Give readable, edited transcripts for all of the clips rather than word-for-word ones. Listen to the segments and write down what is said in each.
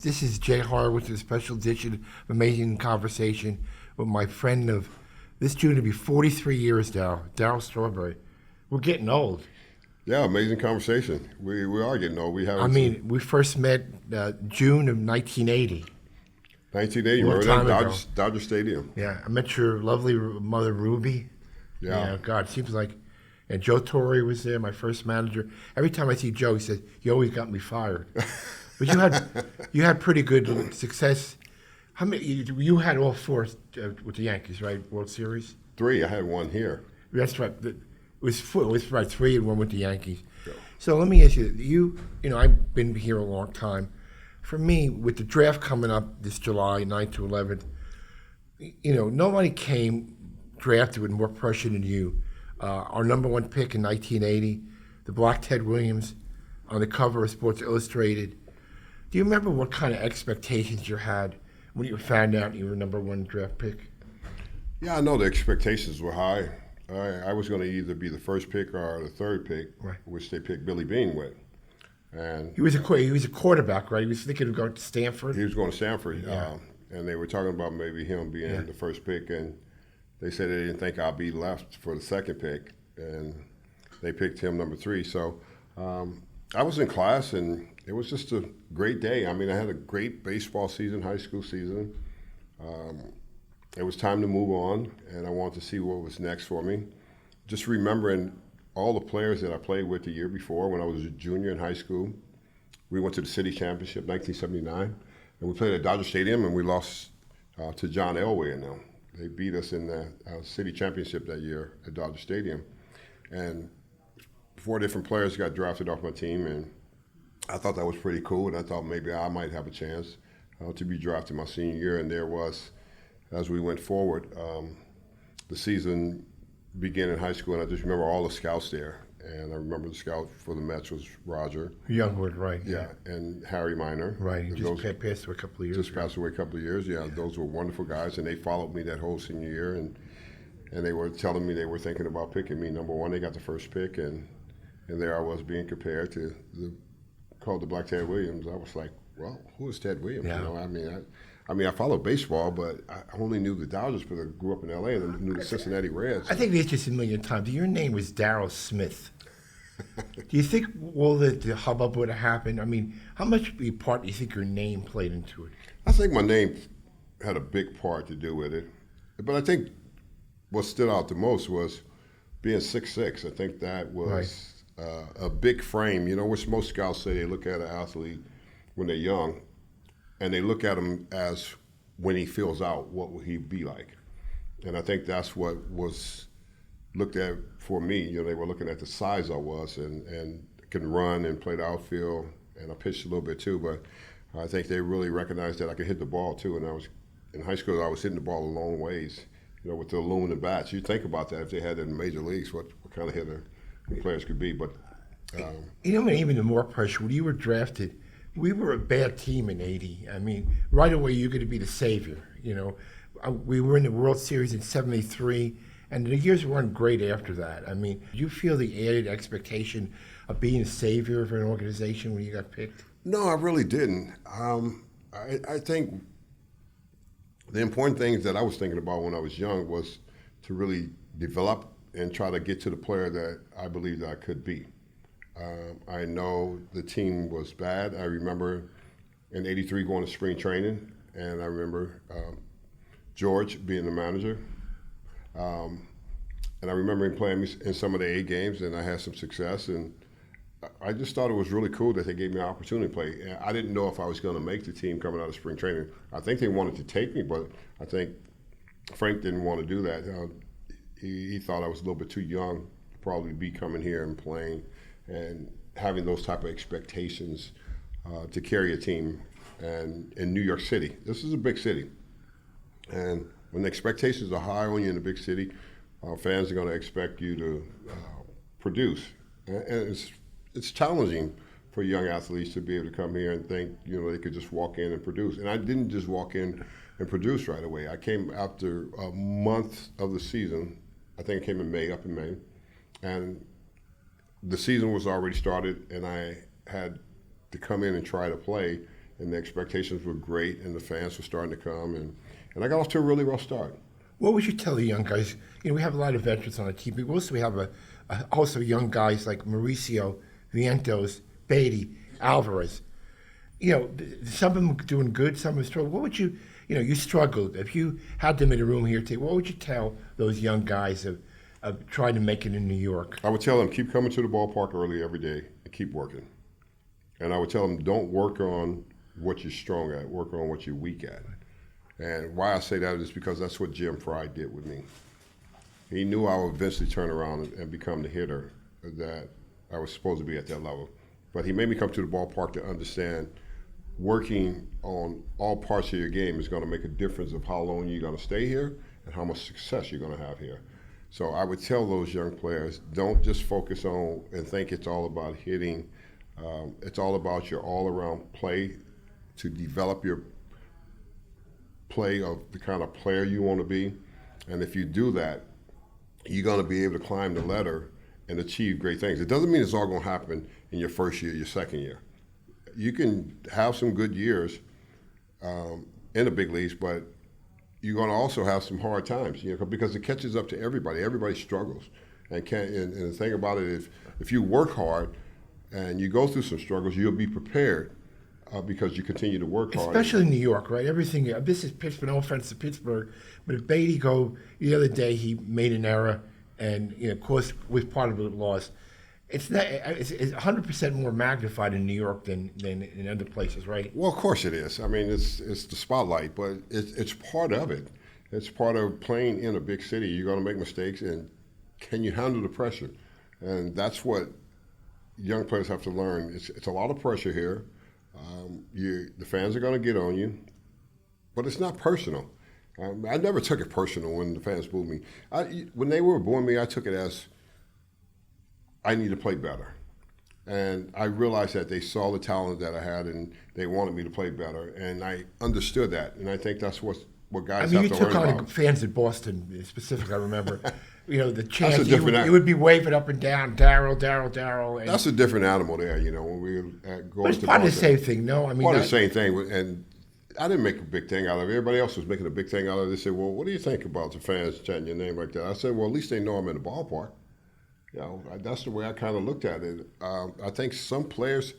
This is Jay Horwitz, a special edition of Amazing Conversation with my friend of this June to be 43 years now, Darryl Strawberry. We're getting old. Yeah, amazing conversation. We are getting old. We first met June of 1980. 1980, remember that? Dodger Stadium. Yeah, I met your lovely mother, Ruby. Yeah. God, it seems like, and Joe Torre was there, my first manager. Every time I see Joe, he says, "You always got me fired." But you had pretty good success. How many? You had all four with the Yankees, right? World Series. 3. I had one here. That's right. It was 3 and 1 with the Yankees. Yeah. So let me ask you. You know, I've been here a long time. For me, with the draft coming up this July 9th to 11th, you know, nobody came drafted with more pressure than you. Our number one pick in 1980, the Black Ted Williams, on the cover of Sports Illustrated. Do you remember what kind of expectations you had when you found out you were number one draft pick? Yeah, I know the expectations were high. I was going to either be the first pick or the third pick, right, which they picked Billy Beane with. And he was a quarterback, right? He was thinking of going to Stanford. He was going to Stanford, yeah. And they were talking about maybe him being the first pick, and they said they didn't think I'd be left for the second pick, and they picked him number 3. So I was in class, and it was just a great day. I mean, I had a great baseball season, high school season. It was time to move on, and I wanted to see what was next for me. Just remembering all the players that I played with the year before when I was a junior in high school. We went to the city championship, 1979, and we played at Dodger Stadium, and we lost to John Elway and them. They beat us in the city championship that year at Dodger Stadium. And 4 different players got drafted off my team, and I thought that was pretty cool, and I thought maybe I might have a chance to be drafted my senior year. And there was, as we went forward, the season began in high school, and I just remember all the scouts there. And I remember the scout for the Mets was Roger Youngwood, right? Yeah, and Harry Minor. Right, he just passed away a couple of years. Just passed away a couple of years. Yeah, those were wonderful guys, and they followed me that whole senior year, and they were telling me they were thinking about picking me number 1. They got the first pick, and there I was being compared to called the Black Ted Williams. I was like, well, who is Ted Williams? Yeah. You know, I mean, I followed baseball, but I only knew the Dodgers because I grew up in L.A. and I knew the Cincinnati Reds. I think they asked you a million times. Your name was Darryl Smith. Do you think all the hubbub would have happened? I mean, how much part do you think your name played into it? I think my name had a big part to do with it. But I think what stood out the most was being 6'6". I think that was a big frame. You know, which most scouts say they look at an athlete when they're young, and they look at him as when he fills out, what will he be like? And I think that's what was looked at for me. You know, they were looking at the size I was and can run and play the outfield, and I pitched a little bit too, but I think they really recognized that I could hit the ball too. And I was in high school, I was hitting the ball a long ways, you know, with the aluminum bats. You think about that if they had it in major leagues, what kind of hitter the players could be. But you know, even the more pressure when you were drafted. We were a bad team in '80. I mean, right away you're going to be the savior. You know, we were in the World Series in '73, and the years weren't great after that. I mean, do you feel the added expectation of being a savior of an organization when you got picked? No, I really didn't. I think the important things that I was thinking about when I was young was to really develop and try to get to the player that I believed I could be. I know the team was bad. I remember in '83 going to spring training, and I remember George being the manager. And I remember him playing me in some of the A games, and I had some success. And I just thought it was really cool that they gave me an opportunity to play. And I didn't know if I was going to make the team coming out of spring training. I think they wanted to take me, but I think Frank didn't want to do that. He thought I was a little bit too young to probably be coming here and playing and having those type of expectations to carry a team. And in New York City, this is a big city. And when the expectations are high on you in a big city, fans are going to expect you to produce. And it's challenging for young athletes to be able to come here and think, you know, they could just walk in and produce. And I didn't just walk in and produce right away. I came after a month of the season. I think I came in May, up in May. And the season was already started, and I had to come in and try to play and the expectations were great, and the fans were starting to come, and I got off to a really rough start. What would you tell the young guys? We have a lot of veterans on the team, but we have also young guys like Mauricio, Vientos, Baty, Alvarez. Some of them doing good, some of them struggling. What would you struggled. If you had them in a room here today, what would you tell those young guys of trying to make it in New York? I would tell them, keep coming to the ballpark early every day and keep working. And I would tell them, don't work on what you're strong at, work on what you're weak at. And why I say that is because that's what Jim Fry did with me. He knew I would eventually turn around and become the hitter that I was supposed to be at that level. But he made me come to the ballpark to understand working on all parts of your game is going to make a difference of how long you're going to stay here and how much success you're going to have here. So I would tell those young players, don't just focus on and think it's all about hitting. It's all about your all-around play to develop your play of the kind of player you want to be. And if you do that, you're going to be able to climb the ladder and achieve great things. It doesn't mean it's all going to happen in your first year, your second year. You can have some good years in the big leagues, but you're going to also have some hard times, because it catches up to everybody. Everybody struggles. And the thing about it is, if you work hard and you go through some struggles, you'll be prepared because you continue to work hard. Especially in New York, right? Everything. This is Pittsburgh. No offense to Pittsburgh, but if Baty the other day, he made an error, and of course, was part of the loss. It's 100% more magnified in New York than in other places, right? Well, of course it is. I mean, it's the spotlight, but it's part of it. It's part of playing in a big city. You're going to make mistakes, and can you handle the pressure? And that's what young players have to learn. It's a lot of pressure here. The fans are going to get on you, but it's not personal. I never took it personal when the fans booed me. When they were booing me, I took it as I need to play better. And I realized that they saw the talent that I had and they wanted me to play better. And I understood that. And I think that's what guys have to learn about. You took on the fans in Boston specifically, I remember. The chant, That's a different you would be waving up and down, Darryl, Darryl, Darryl. That's a different animal there, when we go. But it's part of the same thing, no? Part of the same thing. And I didn't make a big thing out of it. Everybody else was making a big thing out of it. They said, well, what do you think about the fans chanting your name like that? I said, well, at least they know I'm in the ballpark. That's the way I kind of looked at it. I think some players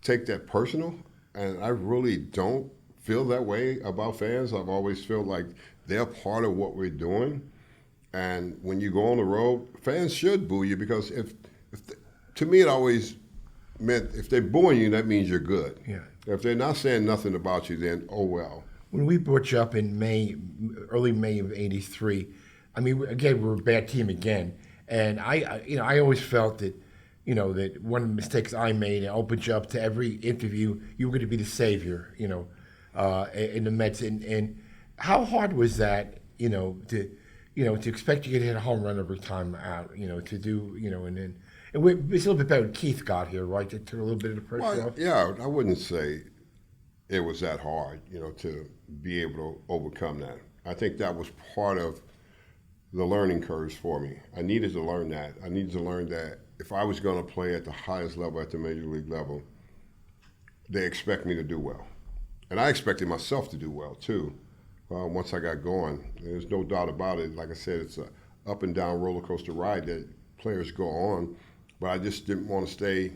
take that personal, and I really don't feel that way about fans. I've always felt like they're part of what we're doing. And when you go on the road, fans should boo you because to me it always meant if they're booing you, that means you're good. Yeah. If they're not saying nothing about you, then oh well. When we brought you up in early May of '83, again, we were a bad team again. And I always felt that, that one of the mistakes I made, I opened you up to every interview, you were going to be the savior, in the Mets. And how hard was that, to expect you to hit a home run every time out, to do, and then it's a little bit better when Keith got here, right? That took a little bit of the pressure off. Yeah, I wouldn't say it was that hard, to be able to overcome that. I think that was part of the learning curves for me. I needed to learn that. I needed to learn that if I was going to play at the highest level, at the major league level, they expect me to do well. And I expected myself to do well, too, once I got going. There's no doubt about it. Like I said, it's a up and down roller coaster ride that players go on, but I just didn't want to stay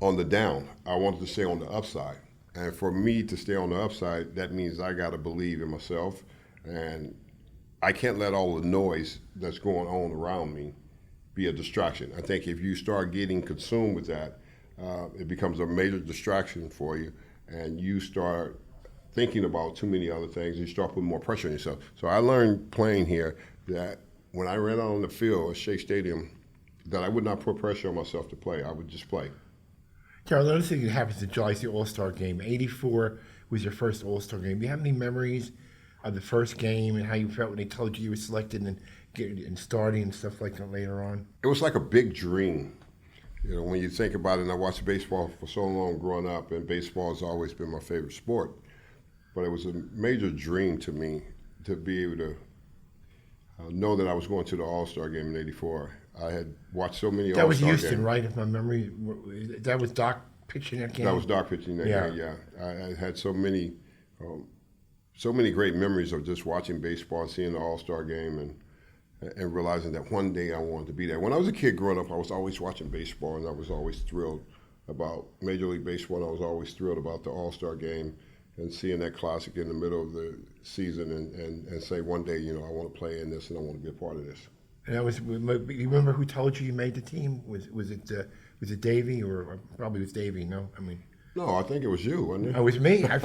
on the down. I wanted to stay on the upside. And for me to stay on the upside, that means I got to believe in myself, and I can't let all the noise that's going on around me be a distraction. I think if you start getting consumed with that, it becomes a major distraction for you, and you start thinking about too many other things, and you start putting more pressure on yourself. So I learned playing here that when I ran out on the field at Shea Stadium, that I would not put pressure on myself to play. I would just play. Carol, another thing that happens in July is the All-Star game. '84 was your first All-Star game. Do you have any memories of the first game and how you felt when they told you were selected and starting and stuff like that later on? It was like a big dream. When you think about it, and I watched baseball for so long growing up, and baseball has always been my favorite sport. But it was a major dream to me to be able to know that I was going to the All-Star game in '84. I had watched so many All-Star games. That was Houston, right? If my memory, that was Doc pitching that game? That was Doc pitching that game. Yeah, I had so many great memories of just watching baseball and seeing the All-Star game and realizing that one day I wanted to be there. When I was a kid growing up, I was always watching baseball, and I was always thrilled about Major League Baseball, and I was always thrilled about the All-Star game and seeing that classic in the middle of the season and say one day, I want to play in this and I want to be a part of this. And that was, you remember who told you made the team? Was it Davey, or probably it was Davey? No, I mean. No, I think it was you, wasn't it? Oh, it was me. I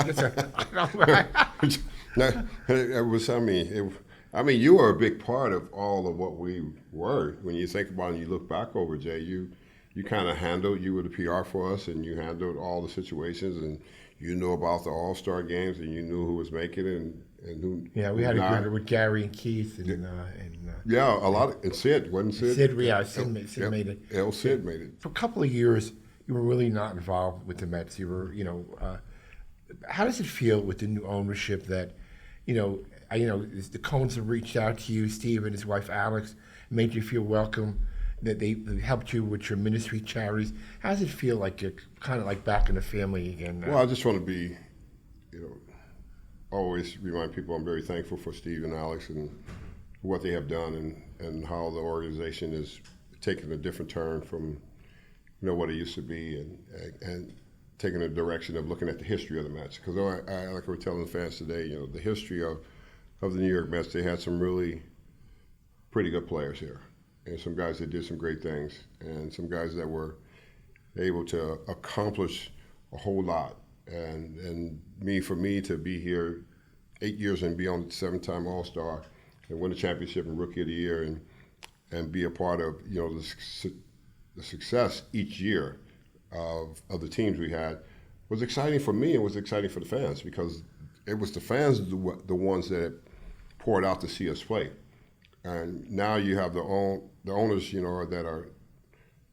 It was. I mean, you were a big part of all of what we were. When you think about it and you look back over, Jay, you kind of handled. You were the PR for us, and you handled all the situations, and you knew about the All-Star games, and you knew who was making it and who. Yeah, we had a group with Gary and Keith and yeah, a lot of, and Sid, wasn't Sid? Sid made it. Sid made it. For a couple of years, you were really not involved with the Mets. You were, how does it feel with the new ownership that, the Coens have reached out to you, Steve and his wife Alex, made you feel welcome, that they helped you with your ministry charities. How does it feel like you're kind of like back in the family again now? Well, I just want to be, always remind people I'm very thankful for Steve and Alex and what they have done and how the organization is taking a different turn from what it used to be and taking a direction of looking at the history of the Mets. Because I like we're telling the fans today, the history of the New York Mets, they had some really pretty good players here. And some guys that did some great things and some guys that were able to accomplish a whole lot. And for me to be here 8 years and be on the 7-time All-Star and win the championship and Rookie of the Year and be a part of, the success each year of the teams we had was exciting for me and was exciting for the fans because it was the fans the ones that poured out to see us play. And now you have the owners, that are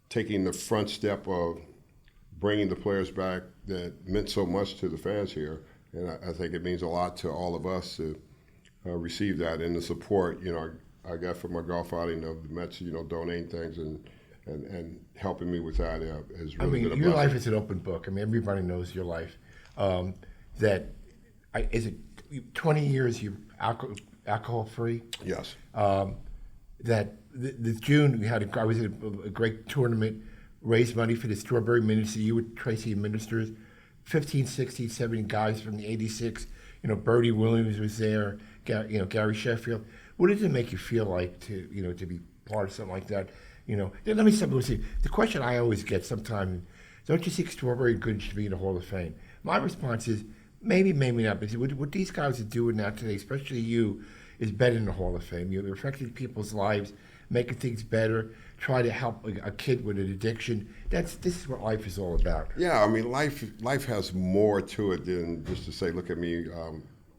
taking the front step of bringing the players back that meant so much to the fans here. And I think it means a lot to all of us to receive that and the support, I got from my golf outing of the Mets, donating things and helping me with that has really been a your blessing. life is an open book. I mean, everybody knows your life. Is it 20 years you alcohol free? Yes. That this June I was at a great tournament, raised money for the Strawberry Ministry. You with Tracy administers, 15, 16, 17 guys from the '86. Bertie Williams was there. Gary Sheffield. What does it make you feel like to be part of something like that? Let me say, the question I always get sometimes, don't you think Strawberry good should be in the Hall of Fame? My response is maybe not. But what these guys are doing now today, especially you, is better in the Hall of Fame. You're affecting people's lives, making things better, try to help a kid with an addiction. This is what life is all about. Yeah, I mean, life has more to it than just to say, look at me.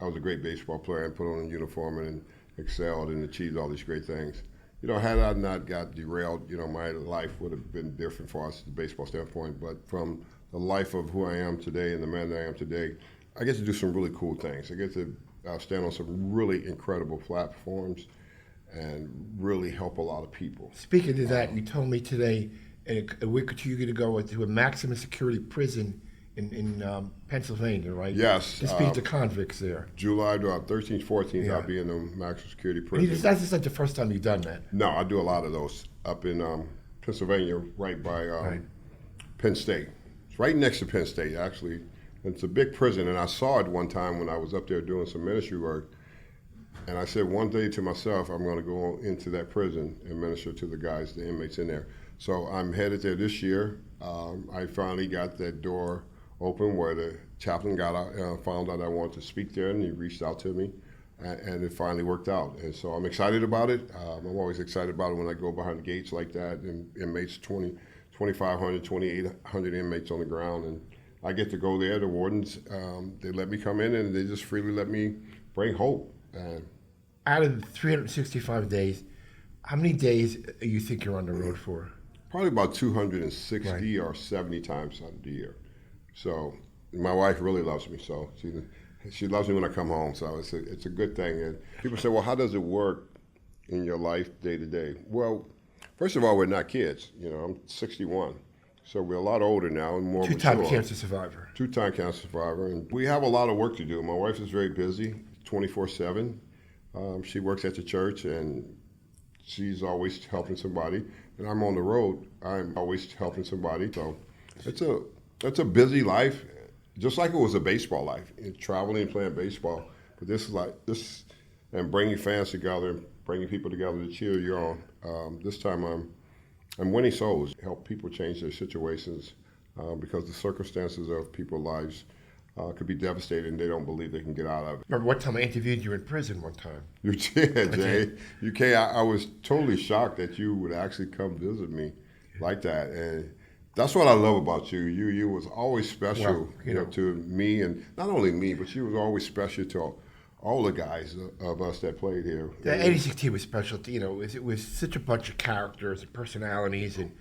I was a great baseball player and put on a uniform and excelled and achieved all these great things. Had I not got derailed, my life would have been different for us, the baseball standpoint. But from the life of who I am today and the man that I am today, I get to do some really cool things. I get to stand on some really incredible platforms and really help a lot of people. Speaking of that, you told me today, a week or two, you're going to go to a maximum security prison in Pennsylvania, right? Yes. To speak to convicts there. July 13th, 14th, Yeah. I'll be in the maximum security prison. That's just like the first time you've done that. No, I do a lot of those up in Pennsylvania, right by Penn State. It's right next to Penn State, actually. It's a big prison, and I saw it one time when I was up there doing some ministry work. And I said one day to myself, I'm going to go into that prison and minister to the inmates in there. So I'm headed there this year. I finally got that door open where the chaplain got out, found out I wanted to speak there, and he reached out to me, and it finally worked out. And so I'm excited about it. I'm always excited about it when I go behind the gates like that, and inmates, 2,500, 2,800 inmates on the ground, and I get to go there. The wardens, they let me come in, and they just freely let me bring hope. Out of 365 days, how many days do you think you're on the road for? Probably about 260 or 70 times out of the year. So my wife really loves me. So she loves me when I come home. So it's a good thing. And people say, well, how does it work in your life day to day? Well, first of all, we're not kids. I'm 61. So we're a lot older now and more Two-time mature. cancer survivor. Two-time cancer survivor. And we have a lot of work to do. My wife is very busy, 24/7. She works at the church, and she's always helping somebody. And I'm on the road. I'm always helping somebody. So it's a busy life, just like it was a baseball life, traveling and playing baseball. But this is like this, and bringing fans together, bringing people together to cheer you on. This time I'm winning souls, help people change their situations because the circumstances of people's lives could be devastating. They don't believe they can get out of it. Remember one time I interviewed you in prison one time? You did, Jay. You came. I was totally shocked that you would actually come visit me like that, and that's what I love about you. You was always special, Well, to me, and not only me, but you was always special to all the guys of us that played here. The '86 team was special. It was such a bunch of characters and personalities, and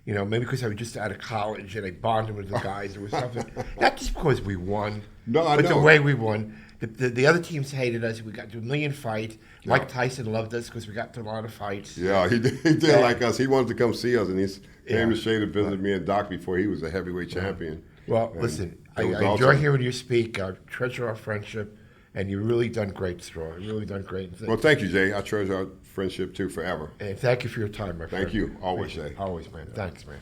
maybe because I was just out of college and I bonded with the guys. There was something not just because we won, I but know. the way we won. The other teams hated us. We got to a million fights. Yeah. Mike Tyson loved us because we got to a lot of fights. Yeah, he did like us. He wanted to come see us, and he came to Shea to visit me and Doc before he was a heavyweight champion. Well, And listen, I it was enjoy awesome. hearing you speak. I treasure our friendship, and you've really done great, Straw. You've really done great. Well, thank you, Jay. I treasure our friendship too forever. And thank you for your time, my friend. Thank you. Always, Appreciate it. Jay. Always, man. Thanks, man.